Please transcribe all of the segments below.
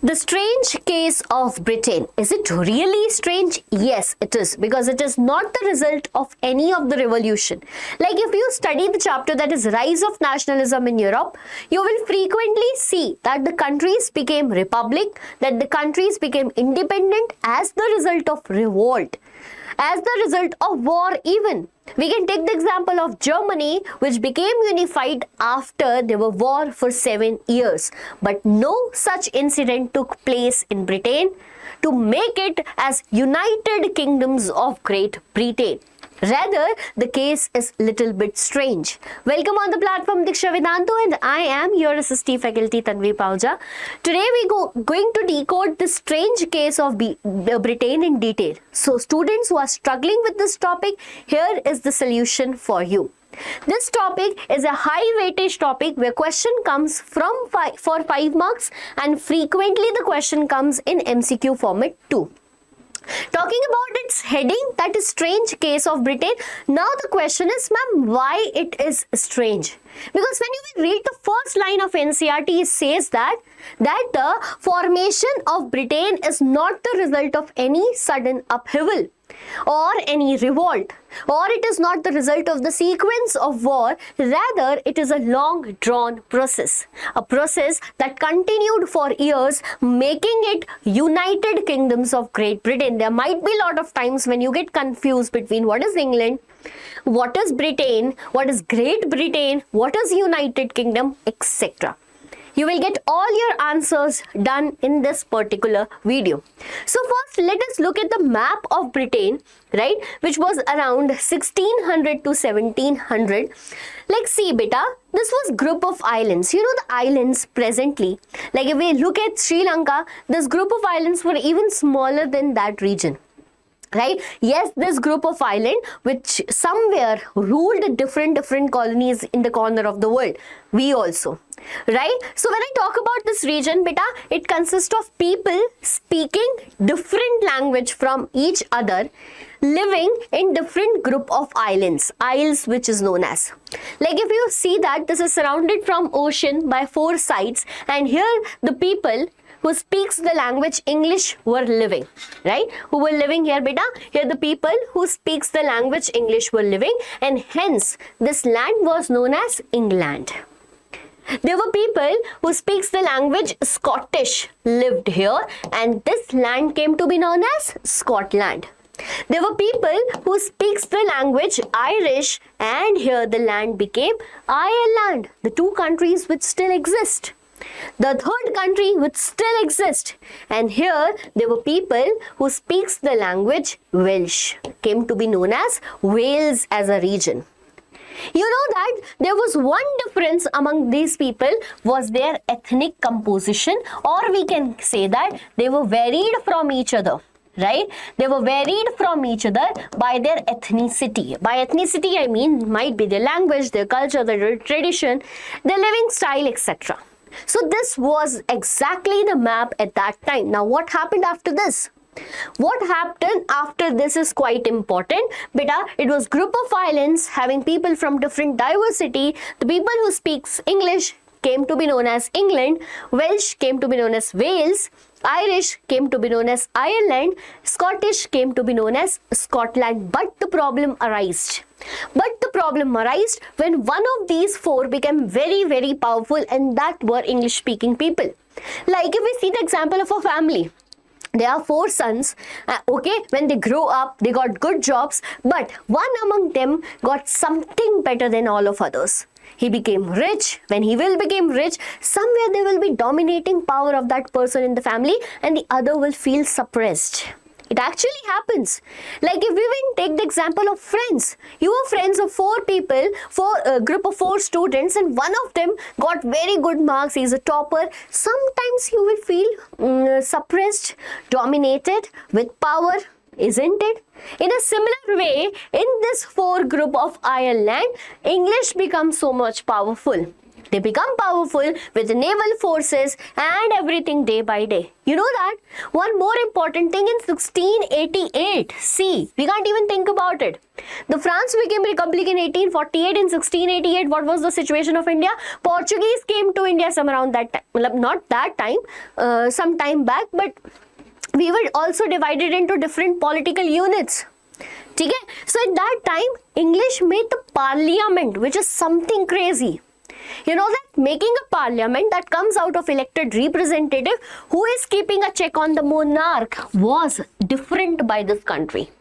The strange case of Britain. Is it really strange? Yes, it is, because it is not the result of any of the revolution. Like if you study the chapter that is Rise of Nationalism in Europe, you will frequently see that the countries became republic, that the countries became independent as the result of revolt, as the result of war even. We can take the example of Germany, which became unified after there were war for 7 years. But no such incident took place in Britain to make it as United Kingdoms of Great Britain. Rather, the case is little bit strange. Welcome on the platform, Diksha Vedantu, and I am your assistant faculty Tanvi Ma'am. Today we going to decode the strange case of Britain in detail. So students who are struggling with this topic, here is the solution for you. This topic is a high weightage topic where question comes for 5 marks, and frequently the question comes in MCQ format too. Talking about its heading, that is strange case of Britain. Now the question is, ma'am, why it is strange? Because when you read the first line of NCERT, it says that the formation of Britain is not the result of any sudden upheaval or any revolt, or it is not the result of the sequence of war. Rather, it is a long drawn process, a process that continued for years, making it United Kingdoms of Great Britain. There might be a lot of times when you get confused between what is England, what is Britain, what is Great Britain, what is United Kingdom, etc. You will get all your answers done in this particular video. So first, let us look at the map of Britain, right, which was around 1600 to 1700. Like, see beta, this was group of islands. You know the islands presently, like if we look at Sri Lanka, this group of islands were even smaller than that region. Right? Yes, this group of island which somewhere ruled different colonies in the corner of the world. We also. Right? So when I talk about this region, beta, it consists of people speaking different language from each other, living in different group of islands, isles which is known as. Like if you see that this is surrounded from ocean by 4 sides, and here the people who speaks the language English were living, right? Who were living here, beta? Here the people who speaks the language English were living, and hence this land was known as England. There were people who speaks the language Scottish lived here, and this land came to be known as Scotland. There were people who speaks the language Irish, and here the land became Ireland, the 2 countries which still exist. The 3rd country which still exists, and here there were people who speaks the language Welsh, came to be known as Wales as a region. You know that there was one difference among these people was their ethnic composition, or we can say that they were varied from each other. Right? They were varied from each other by their ethnicity. By ethnicity, I mean might be their language, their culture, their tradition, their living style, etc. So this was exactly the map at that time. Now what happened after this? What happened after this is quite important. Beta, it was group of islands having people from different diversity. The people who speaks English came to be known as England, Welsh came to be known as Wales, Irish came to be known as Ireland, Scottish came to be known as Scotland. But the problem arose. When one of these 4 became very powerful, and that were English speaking people. Like if we see the example of a family. There are 4 sons, okay, when they grow up, they got good jobs, but one among them got something better than all of others. He became rich. When he will become rich, somewhere there will be dominating power of that person in the family, and the other will feel suppressed. It actually happens. Like if we will take the example of friends. You are friends of 4 people, a group of 4 students, and one of them got very good marks. He is a topper. Sometimes you will feel suppressed, dominated with power. Isn't it? In a similar way, in this 4 group of Ireland, English becomes so much powerful. They become powerful with naval forces and everything day by day. You know that? One more important thing in 1688. See, we can't even think about it. The France became republic in 1848. In 1688, what was the situation of India? Portuguese came to India some around that time. Not that time, some time back, but we were also divided into different political units. Okay? So at that time, English made the parliament, which is something crazy. You know that making a parliament that comes out of elected representative who is keeping a check on the monarch was different by this country.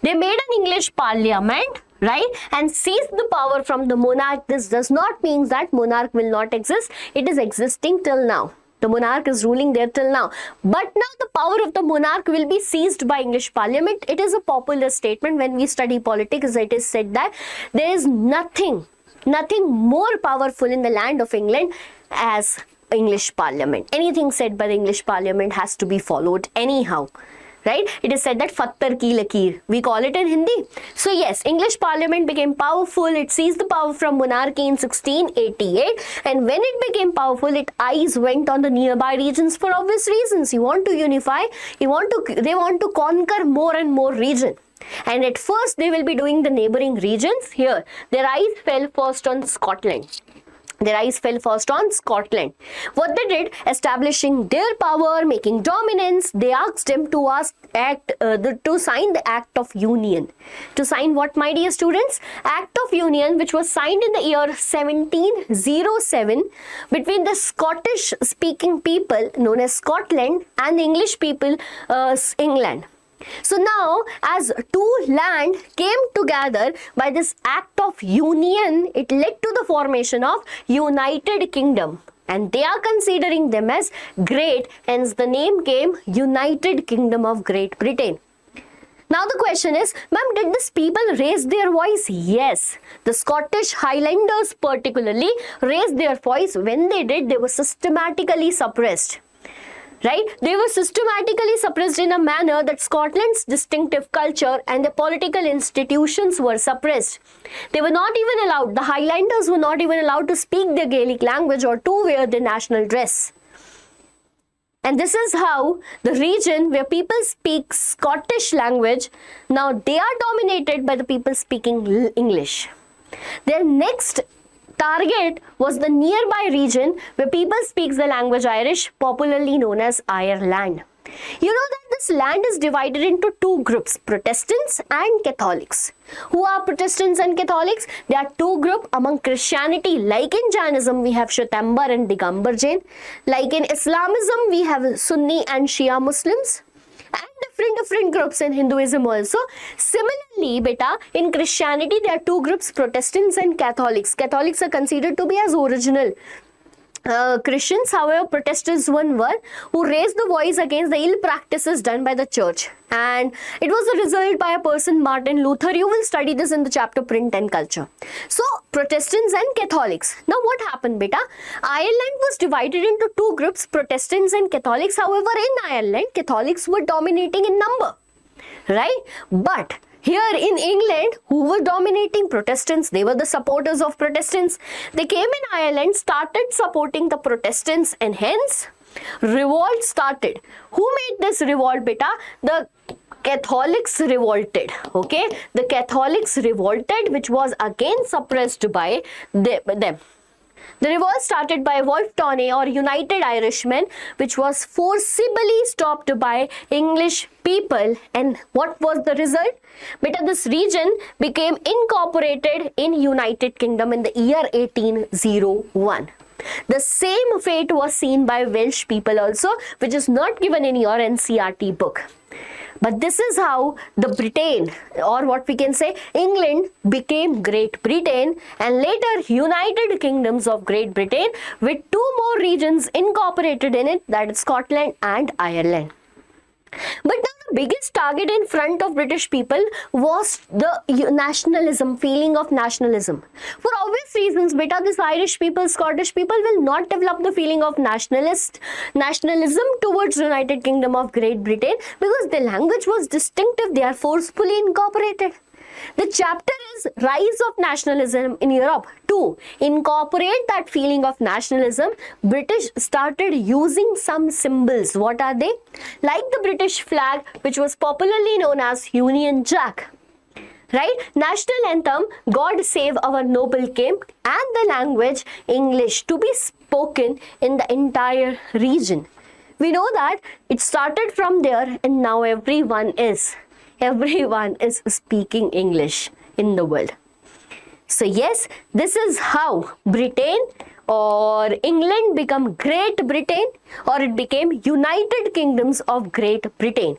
They made an English parliament, right, and seized the power from the monarch. This does not mean that monarch will not exist. It is existing till now. The monarch is ruling there till now. But now the power of the monarch will be seized by English parliament. It is a popular statement when we study politics. It is said that there is nothing more powerful in the land of England as English parliament. Anything said by the English parliament has to be followed anyhow. Right? It is said that fattar ki lakir. We call it in Hindi. So yes, English parliament became powerful. It seized the power from monarchy in 1688. And when it became powerful, its eyes went on the nearby regions for obvious reasons. You want to unify. They want to conquer more and more region. And at first, they will be doing the neighboring regions. Here, their eyes fell first on Scotland. What they did, establishing their power, making dominance, they asked them to sign the Act of Union. To sign what, my dear students? Act of Union, which was signed in the year 1707 between the Scottish-speaking people known as Scotland and the English people, England. So now, as two land came together by this Act of Union, it led to the formation of United Kingdom. And they are considering them as great, hence the name came United Kingdom of Great Britain. Now the question is, ma'am, did these people raise their voice? Yes. The Scottish Highlanders particularly raised their voice. When they did, they were systematically suppressed. Right? They were systematically suppressed in a manner that Scotland's distinctive culture and the political institutions were suppressed. They were not even allowed, the Highlanders were not even allowed to speak their Gaelic language or to wear their national dress. And this is how the region where people speak Scottish language, now they are dominated by the people speaking English. Their next target was the nearby region where people speak the language Irish, popularly known as Ireland. You know that this land is divided into two groups, Protestants and Catholics. Who are Protestants and Catholics? They are two groups among Christianity. Like in Jainism, we have Shwetambar and Digambar Jain. Like in Islamism, we have Sunni and Shia Muslims. And different groups in Hinduism also. Similarly, beta, in Christianity, there are two groups, Protestants and Catholics. Catholics are considered to be as original Christians. However, Protestants were who raised the voice against the ill practices done by the church. And it was a result by a person, Martin Luther. You will study this in the chapter Print and Culture. So, Protestants and Catholics. Now, what happened, beta? Ireland was divided into two groups, Protestants and Catholics. However, in Ireland, Catholics were dominating in number. Right? But here in England, who were dominating? Protestants. They were the supporters of Protestants. They came in Ireland, started supporting the Protestants, and hence revolt started. Who made this revolt, beta? The Catholics revolted. Okay, the Catholics revolted, which was again suppressed by them. The revolt started by Wolfe Tone or United Irishmen, which was forcibly stopped by English people. And what was the result? Beta, this region became incorporated in United Kingdom in the year 1801. The same fate was seen by Welsh people also, which is not given in your NCERT book. But this is how the Britain, or what we can say, England became Great Britain, and later United Kingdoms of Great Britain with two more regions incorporated in it, that is Scotland and Ireland. But now the biggest target in front of British people was the nationalism, feeling of nationalism. For obvious reasons, beta, this Irish people, Scottish people will not develop the feeling of nationalism towards United Kingdom of Great Britain because their language was distinctive. They are forcefully incorporated. The chapter is Rise of Nationalism in Europe. To incorporate that feeling of nationalism, British started using some symbols. What are they? Like the British flag, which was popularly known as Union Jack. Right? National anthem, God Save Our Noble King, and the language English to be spoken in the entire region. We know that it started from there, and now everyone is speaking English in the world. So yes, this is how Britain or England become Great Britain, or it became United Kingdoms of Great Britain.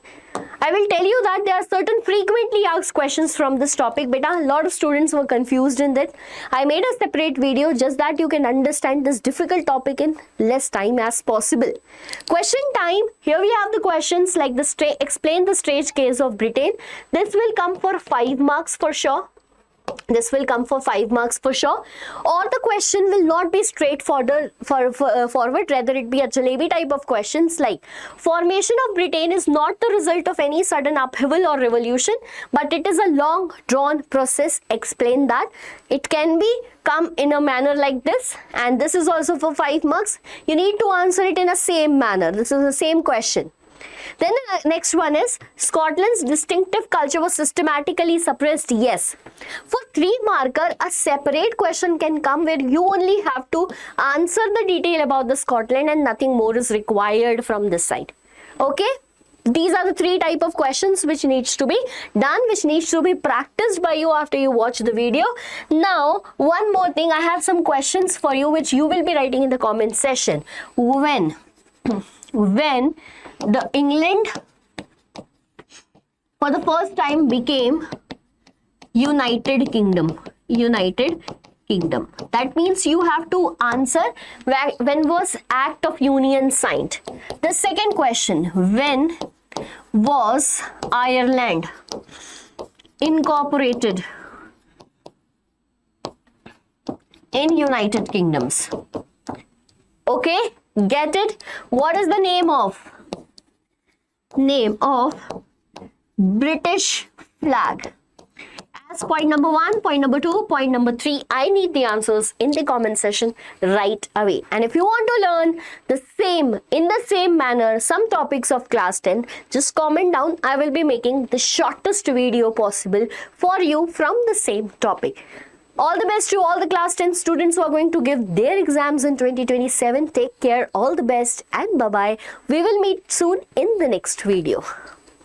I will tell you that there are certain frequently asked questions from this topic, but a lot of students were confused in that. I made a separate video just that you can understand this difficult topic in less time as possible. Question time. Here we have the questions like explain the strange case of Britain. This will come for 5 marks for sure. This will come for 5 marks for sure. Or the question will not be straightforward, rather it be a jalebi type of questions like formation of Britain is not the result of any sudden upheaval or revolution, but it is a long drawn process. Explain that. It can be come in a manner like this, and this is also for 5 marks. You need to answer it in a same manner. This is the same question. Then the next one is Scotland's distinctive culture was systematically suppressed. Yes. For 3 marker, a separate question can come where you only have to answer the detail about the Scotland and nothing more is required from this side. Okay. These are the 3 type of questions which needs to be done, which needs to be practiced by you after you watch the video. Now, one more thing, I have some questions for you which you will be writing in the comment section. When the England for the first time became United Kingdom. That means you have to answer when was Act of Union signed. The second question, when was Ireland incorporated in United Kingdoms? Okay, get it? What is the name of British flag? As point number 1, point number 2, point number 3, I need the answers in the comment section right away. And if you want to learn in the same manner some topics of class 10, just comment down. I will be making the shortest video possible for you from the same topic. All the best to all the class 10 students who are going to give their exams in 2027. Take care, all the best, and bye-bye. We will meet soon in the next video.